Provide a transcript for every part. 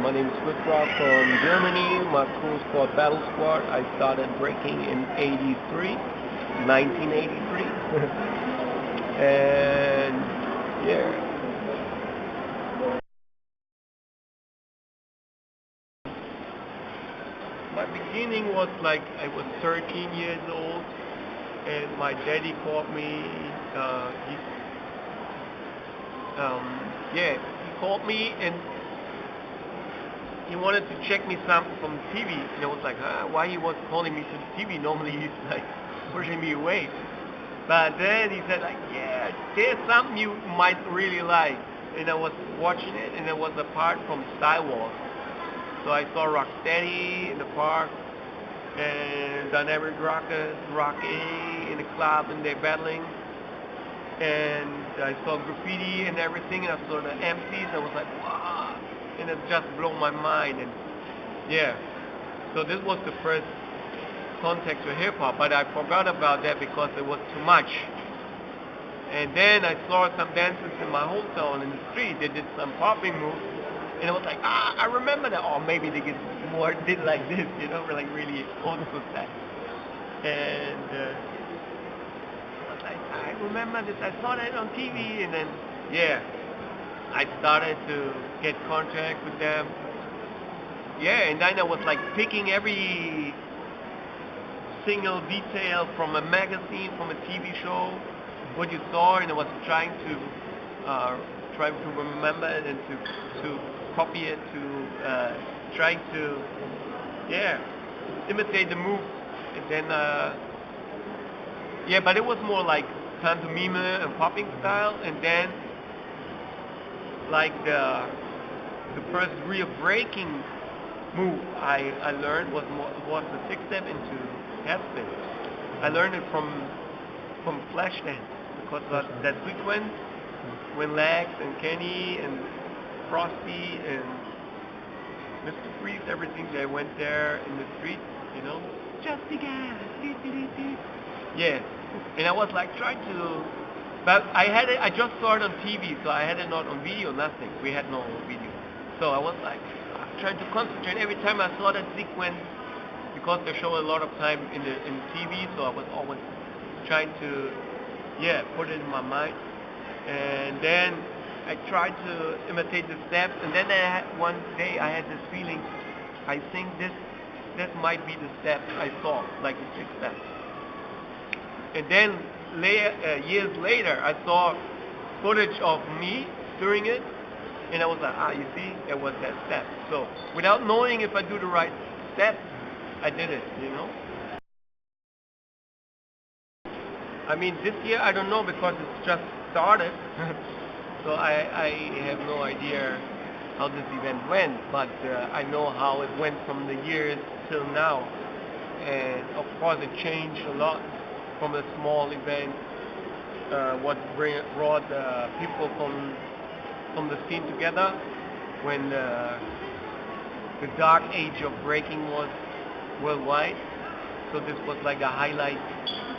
My name is SWIFTROCK from Germany. My crew is called Battle Squad. I started breaking in 1983. And yeah. My beginning was like I was 13 years old, and my daddy called me. He called me and he wanted to check me something from TV, and I was like, huh? Why he was calling me to the TV? Normally he's like pushing me away. But then he said like, yeah, there's something you might really like. And I was watching it, and it was a part from Star Wars. So I saw Rocksteady in the park, and Dynamic Rockers, Rocky in the club, and they're battling. And I saw graffiti and everything, and I saw the MCs, and I was like, wow, and it just blew my mind. And yeah, so this was the first contact with hip hop, but I forgot about that because it was too much. And then I saw some dancers in my hometown in the street. They did some popping moves, and I was like, I remember that. Or maybe they did like this, like really old school style. And I was like, I remember this. I saw that on TV, and then yeah, I started to get contact with them. Yeah, and then I was like picking every single detail from a magazine, from a TV show, what you saw, and I was trying to remember it and to copy it, to trying to imitate the move, and then but it was more like pantomime and popping style, and then like the first real breaking move I learned was the six step into headspin. I learned it from Flashdance because that sequence when Lex and Kenny and Frosty and Mr. Freeze, everything, they went there in the street, just began. Yeah, and I was like trying to, but I just saw it on TV, so I had it not on video, nothing. We had no video, so I was like trying to concentrate every time I saw that sequence because they show a lot of time in TV, so I was always trying to put it in my mind, and then I tried to imitate the steps, and then one day I had this feeling, I think that might be the steps I saw, like the six steps. And then years later, I saw footage of me doing it, and I was like, you see, it was that step. So without knowing if I do the right step, I did it, I mean, this year I don't know because it's just started, so I have no idea how this event went, but I know how it went from the years till now, and of course it changed a lot from a small event, what brought people from the scene together when the dark age of breaking was worldwide. So this was like a highlight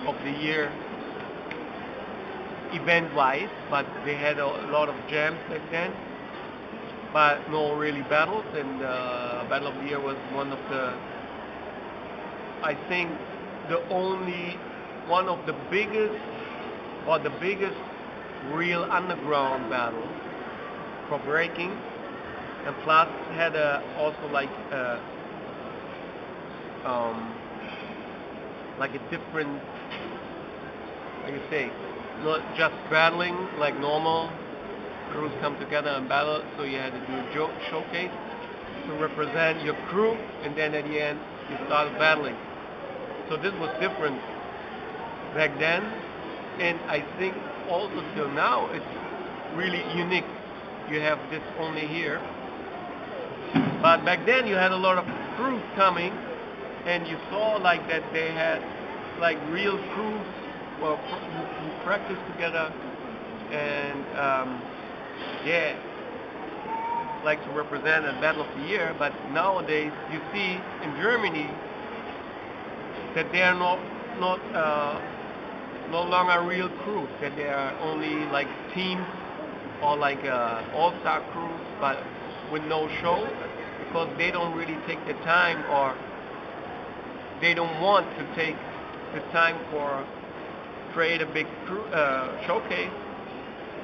of the year event-wise, but they had a lot of jams back then, but no really battles, and Battle of the Year was one of the, I think, one of the biggest, or the biggest real underground battle for breaking, and plus had also like a different, like you say, not just battling like normal crews come together and battle, so you had to do a showcase to represent your crew, and then at the end you started battling. So this was different back then, and I think also till now it's really unique. You have this only here, but back then you had a lot of crews coming, and you saw like that they had like real crews who practiced together, and like to represent a Battle of the Year. But nowadays you see in Germany that they are no longer real crews, that they are only like teams or like all-star crews, but with no show. because they don't really take the time, or they don't want to take the time for create a big showcase,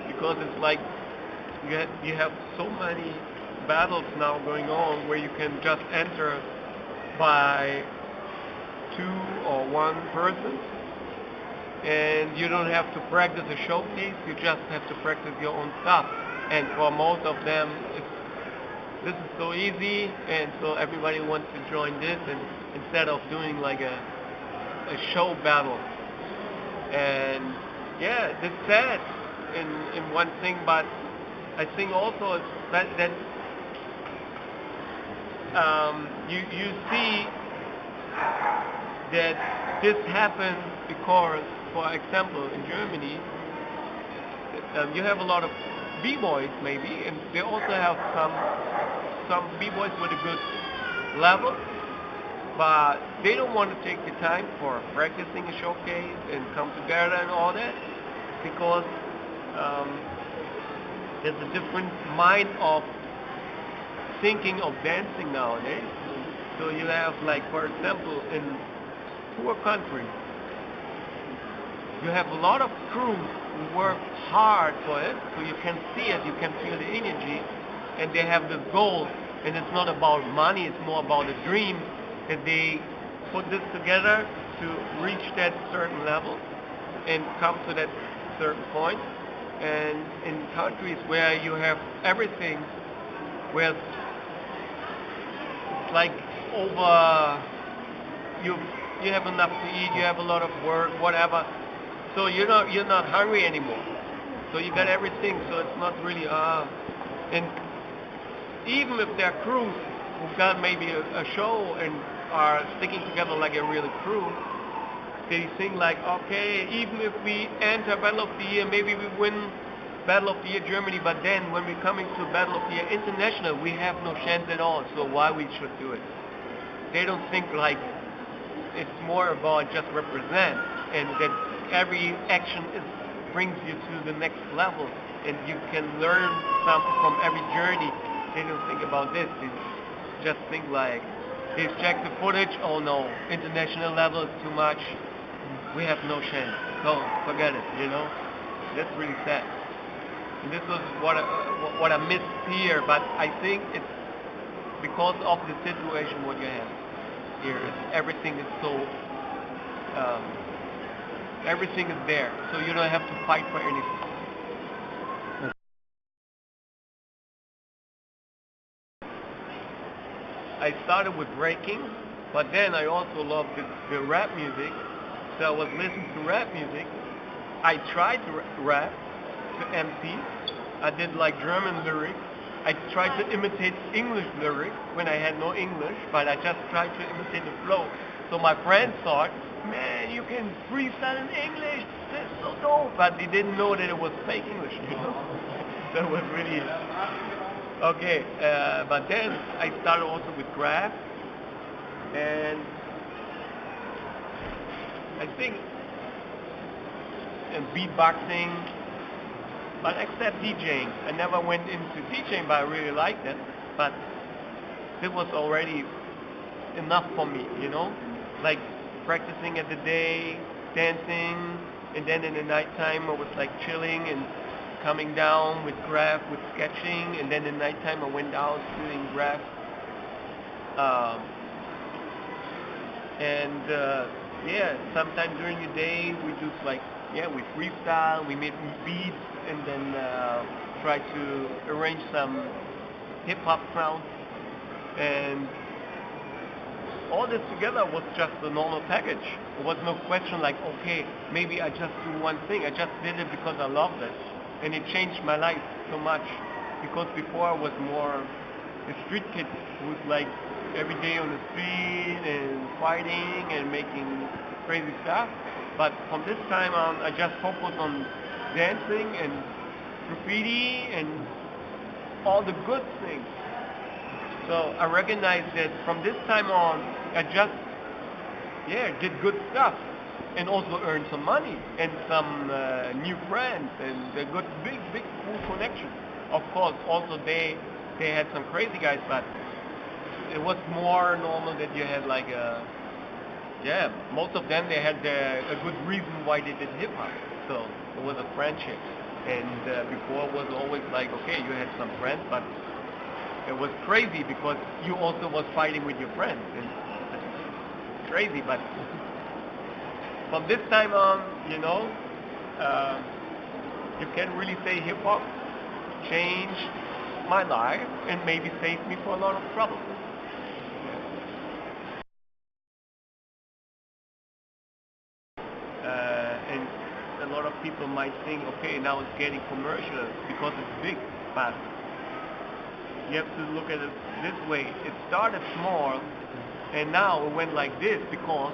because it's like you have so many battles now going on where you can just enter by 2 or 1 person, and you don't have to practice a showcase, you just have to practice your own stuff. And for most of them, this is so easy, and so everybody wants to join this, and instead of doing like a show battle. And yeah, that's sad in one thing, but I think also that you see that this happens because, for example, in Germany, you have a lot of b-boys maybe, and they also have some b-boys with a good level, but they don't want to take the time for practicing a showcase and come together and all that, because there's a different mind of thinking of dancing nowadays. So you have, like, for example, in poor countries, you have a lot of crew who work hard for it, so you can see it, you can feel the energy, and they have this goal, and it's not about money, it's more about a dream, that they put this together to reach that certain level and come to that certain point. And in countries where you have everything, where it's like over, you have enough to eat, you have a lot of work, whatever, so you're not hungry anymore. So you got everything, so it's not really and even if there are crews who got maybe a show and are sticking together like a real crew, they think like, okay, even if we enter Battle of the Year, maybe we win Battle of the Year Germany, but then when we're coming to Battle of the Year International, we have no chance at all, so why we should do it? They don't think like it's more about just represent, and that every action brings you to the next level, and you can learn something from every journey. They don't think about this. They just think like, they check the footage, oh no, international level is too much, we have no chance, so forget it, you know? That's really sad. And this was what I missed here, but I think it's because of the situation what you have here. Everything is so, everything is there, so you don't have to fight for anything. I started with breaking, but then I also loved the rap music, so I was listening to rap music. I tried to rap to MCs. I did like German lyrics. I tried to imitate English lyrics when I had no English, but I just tried to imitate the flow. So my friends thought, man, you can freestyle in English, that's so dope, but they didn't know that it was fake English, you know? So it was really... Okay, but then I started also with craft, and I think in beatboxing, but except DJing. I never went into DJing, but I really liked it. But it was already enough for me, you know? Like practicing at the day, dancing, and then in the nighttime I was like chilling and coming down with graph, with sketching, and then in nighttime I went out doing graph. Yeah, sometimes during the day we do like, we freestyle, we made beats, and then try to arrange some hip hop sounds, and all this together was just a normal package. There was no question like, okay, maybe I just do one thing. I just did it because I loved it. And it changed my life so much, because before I was more a street kid who was like every day on the street and fighting and making crazy stuff. But from this time on, I just focus on dancing and graffiti and all the good things. So I recognize that from this time on, I just did good stuff. And also earn some money and some new friends and a good big cool connection. Of course, also they had some crazy guys, but it was more normal that you had like a, yeah, most of them they had a good reason why they did hip hop. So it was a friendship, and before it was always like, okay, you had some friends, but it was crazy because you also was fighting with your friends, and it's crazy. But from this time on, uh, you can really say hip hop changed my life and maybe saved me for a lot of trouble. And a lot of people might think, okay, now it's getting commercial because it's big, but you have to look at it this way. It started small, and now it went like this because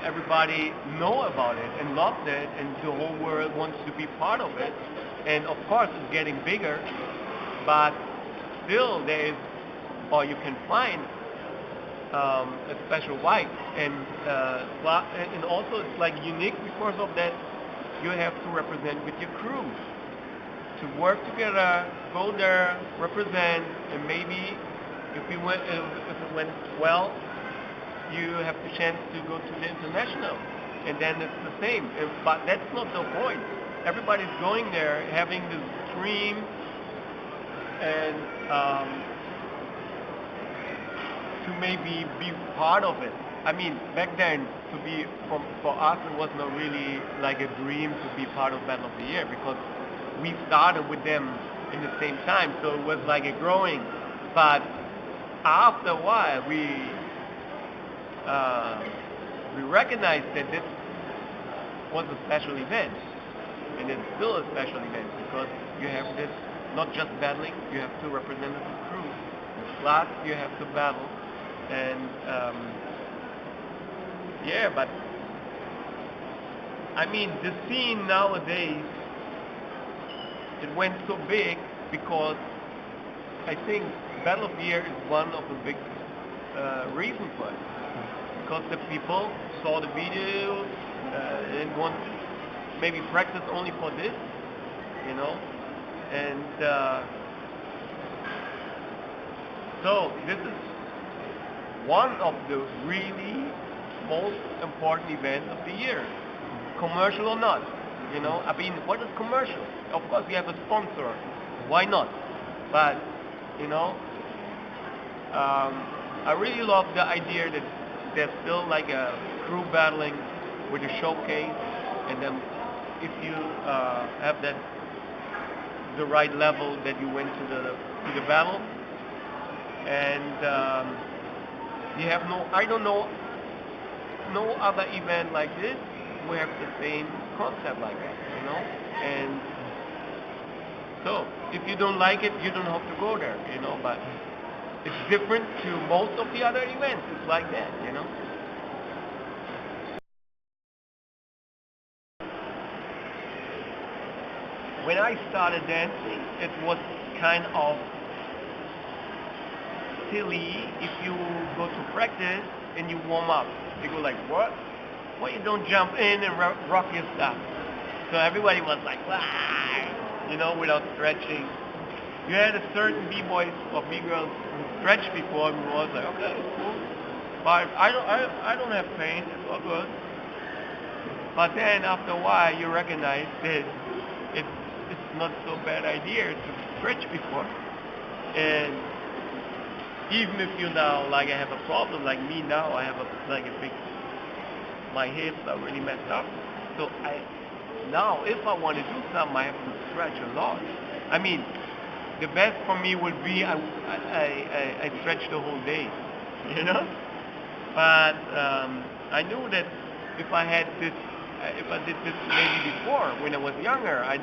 everybody know about it and loved it, and the whole world wants to be part of it. And of course, it's getting bigger, but still there is, or you can find a special vibe, and also it's like unique because of that. You have to represent with your crew, to work together, go there, represent, and maybe if it went well, you have the chance to go to the international, and then it's the same. But that's not the point. Everybody's going there, having this dream, and to maybe be part of it. I mean, back then, for us, it was not really like a dream to be part of Battle of the Year because we started with them in the same time, so it was like a growing. But after a while, we recognized that this was a special event, and it's still a special event because you have this not just battling, you have two representative crews. Plus, you have to battle, and yeah, but I mean, the scene nowadays, it went so big because I think Battle of the Year is one of the big reasons for it. Because the people saw the videos and want maybe practice only for this, and so this is one of the really most important events of the year, commercial or not. I mean, what is commercial? Of course, you have a sponsor. Why not? But I really love the idea that there's still like a crew battling with a showcase, and then if you have the right level that you went to the battle, and you have I don't know no other event like this we have the same concept like that, and so if you don't like it, you don't have to go there, but it's different to most of the other events. It's like that. When I started dancing, it was kind of silly if you go to practice and you warm up. They go like, what? Why you don't jump in and rock your stuff? So everybody was like, wah, without stretching. You had a certain b-boys or b-girls who stretched before, and we was like, okay, cool. But I don't have pain. It's all good. But then after a while, you recognize that it's not so bad idea to stretch before. And even if you now like I have a problem, like me now, I have my hips are really messed up. So now if I want to do something, I have to stretch a lot. I mean, the best for me would be I stretch the whole day, you know. But I knew that if I did this maybe before when I was younger, I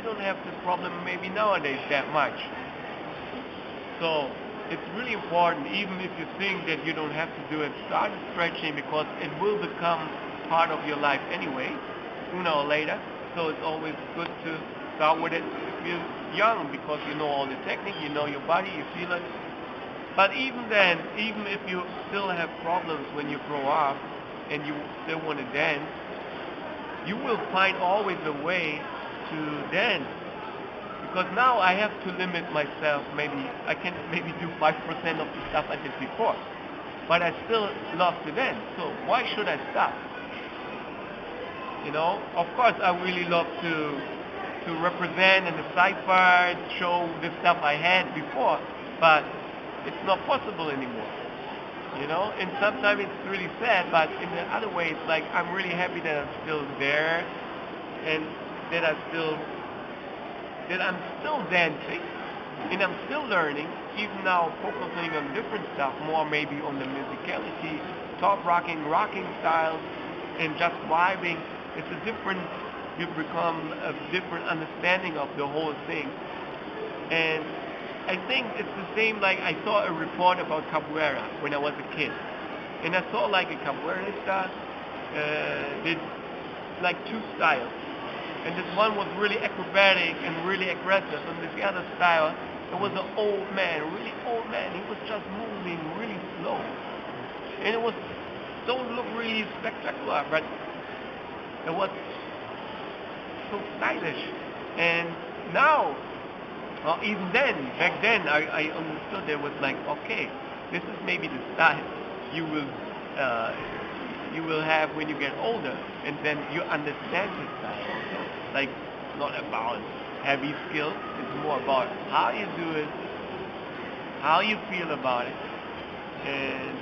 don't have this problem maybe nowadays that much. So it's really important, even if you think that you don't have to do it, start stretching because it will become part of your life anyway, sooner or later. So it's always good to start with it if you're young because you know all the technique, you know your body, you feel it. But even then, even if you still have problems when you grow up and you still want to dance, you will find always a way to dance Because now I have to limit myself. Maybe I can maybe do 5% of the stuff I did before, but I still love to dance. So why should I stop? You know, of course I really love to represent in the cipher, show the stuff I had before, but it's not possible anymore. You know, and sometimes it's really sad, but in the other way, it's like I'm really happy that I'm still there, and that I'm still dancing, and I'm still learning, even now focusing on different stuff, more maybe on the musicality, top rocking styles, and just vibing. It's a different, you become a different understanding of the whole thing. And I think it's the same, like I saw a report about capoeira when I was a kid. And I saw like a capoeirista did like two styles. And this one was really acrobatic and really aggressive. And this other style, it was an old man, really old man. He was just moving really slow. And it was, don't look really spectacular, but it was so stylish. And now, well, even then, back then, I understood there was like, okay, this is maybe the style you will have when you get older, and then you understand the style also. Like, not about heavy skill, it's more about how you do it, how you feel about it, and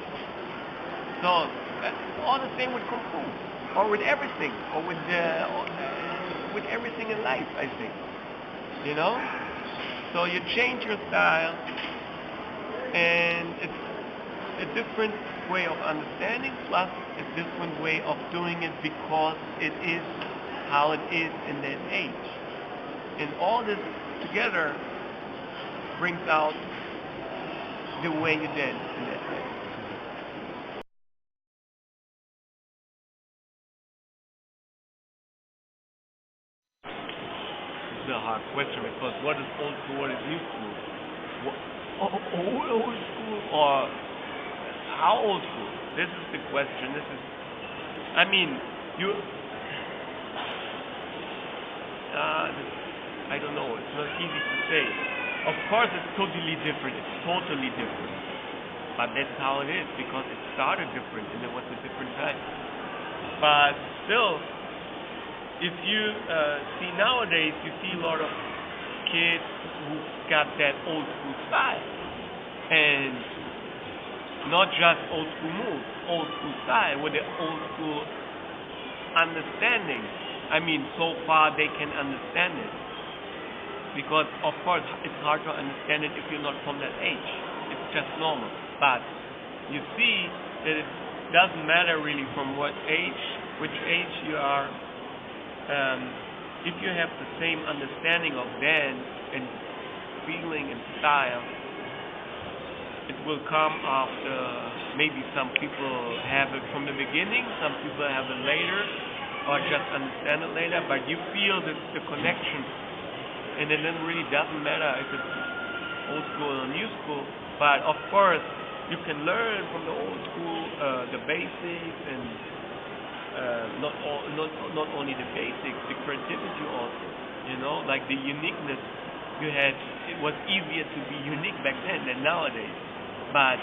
so all the same with Kung Fu, or with everything, or with everything in life, I think, you know? So you change your style, and it's a different way of understanding, plus a different way of doing it because it is how it is in that age. And all this together brings out the way you dance in that way. It's a hard question because what is old school, what is new school? Old school or how old school? This is the question. I mean, I don't know. It's not easy to say. Of course, it's totally different. It's totally different. But that's how it is because it started different and it was a different time. But still, if you see nowadays, you see a lot of kids who got that old school style. And not just old school moves, old school style with the old school understanding. I mean, so far they can understand it. Because, of course, it's hard to understand it if you're not from that age. It's just normal. But you see that it doesn't matter really from which age you are. If you have the same understanding of dance and feeling and style, it will come after. Maybe some people have it from the beginning, some people have it later, or just understand it later, but you feel the connection, and it then really doesn't matter if it's old school or new school. But of course, you can learn from the old school the basics, and not only the basics, the creativity also. You know, like the uniqueness you had. It was easier to be unique back then than nowadays. But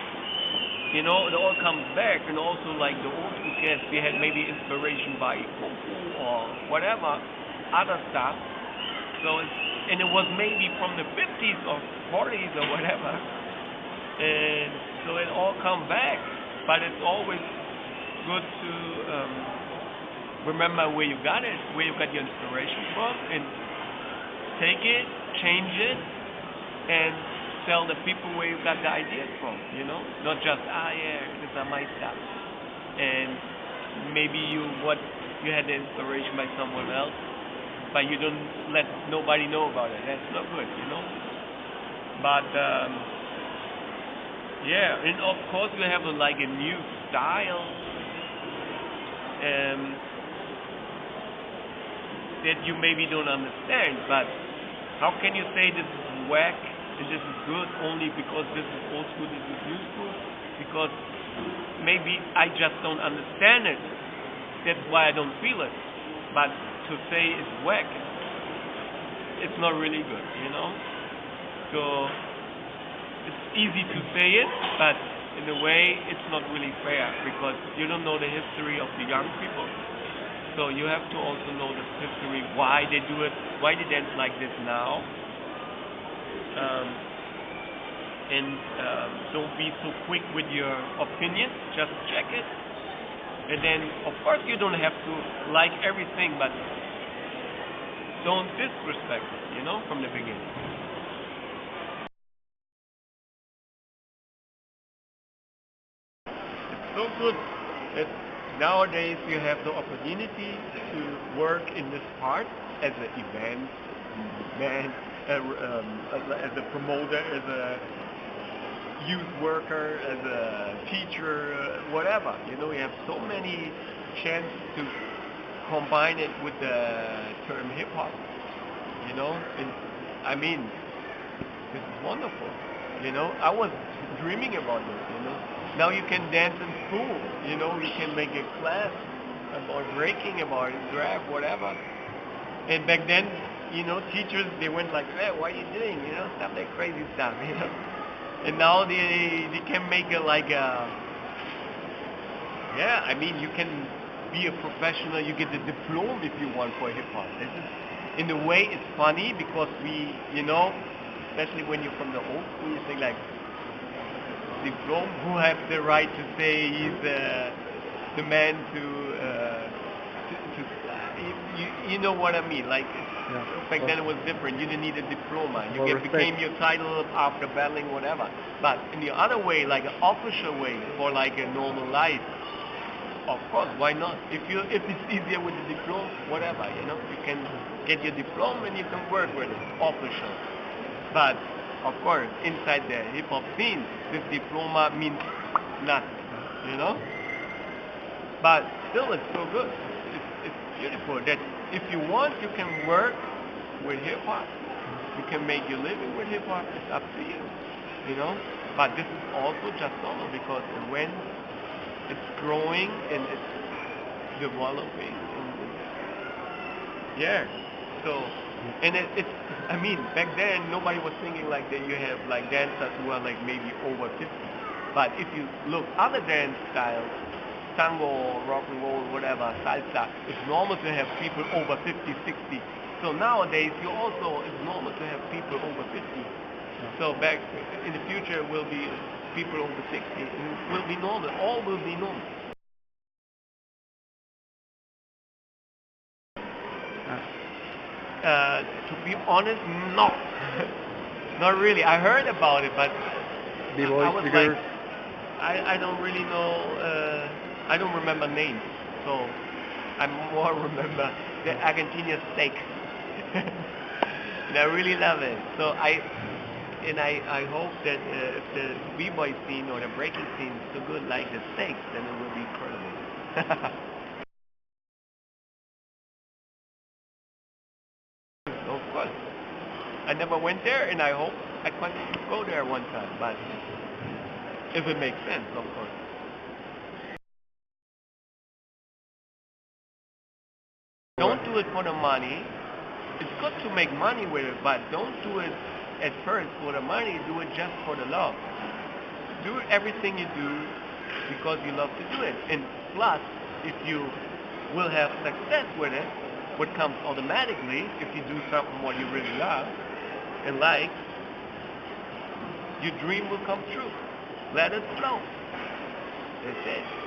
you know, it all comes back, and also like the old school kids, they had maybe inspiration by Kung Fu or whatever, other stuff. So and it was maybe from the 50s or 40s or whatever. And so it all comes back, but it's always good to remember where you got it, where you got your inspiration from, and take it, change it, and tell the people where you got the ideas from, you know? Not just, yeah, these are my stuff. And maybe you had the inspiration by someone else, but you don't let nobody know about it. That's not good, you know? But, yeah, and of course we have a new style that you maybe don't understand, but how can you say this is whack and this is good only because this is old school, this is new school? Because maybe I just don't understand it. That's why I don't feel it. But to say it's whack, it's not really good, you know. So it's easy to say it, but in a way it's not really fair because you don't know the history of the young people. So you have to also know the history, why they do it, why they dance like this now. And don't be so quick with your opinion, just check it. And then, of course, you don't have to like everything, but don't disrespect it, you know, from the beginning. It's so good that nowadays you have the opportunity to work in this part as an event man, as a promoter, as a youth worker, as a teacher, whatever. You know, you have so many chances to combine it with the term hip hop. You know, and I mean, this is wonderful. You know, I was dreaming about this. You know, now you can dance in school. You know, you can make a class about breaking, about draft, whatever. And back then, you know, teachers they went like, "Hey, what are you doing?" You know, stuff like crazy stuff. You know. And now they can make it like a, yeah, I mean, you can be a professional, you get the diploma if you want for hip hop. This is, in a way, it's funny because we, you know, especially when you're from the old school, you think like, diploma, who has the right to say he's the man you know what I mean, like, Yeah. back then it was different. You didn't need a diploma. You More respect. became your title after battling, whatever. But in the other way, like an official way for like a normal life, of course, why not? If it's easier with the diploma, whatever, you know, you can get your diploma and you can work with it, official. But of course, inside the hip hop scene, this diploma means nothing, you know. But still, it's so good. It's beautiful that if you want, you can work with hip hop. You can make your living with hip hop. It's up to you, you know. But this is also just normal because when it's growing and it's developing, and yeah. So, and it's. I mean, back then nobody was thinking like that. You have like dancers who are like maybe over 50. But if you look other dance styles, tango, rock and roll, whatever, salsa, it's normal to have people over 50, 60. So nowadays, it's normal to have people over 50. So back in the future will be people over 60. It will be normal. All will be normal. To be honest, no. Not really. I heard about it, but B-boys, I was figures. like, I don't really know. I don't remember names, so I more remember the Argentina steak, and I really love it. So I hope that if the b-boy scene or the breaking scene is so good like the steaks, then it will be incredible. Of course, I never went there, and I hope I can go there one time, but if it makes sense, of course. Don't do it for the money. It's good to make money with it, but don't do it at first for the money. Do it just for the love. Do everything you do because you love to do it. And plus, if you will have success with it, what comes automatically if you do something what you really love and like, your dream will come true. Let it flow. That's it.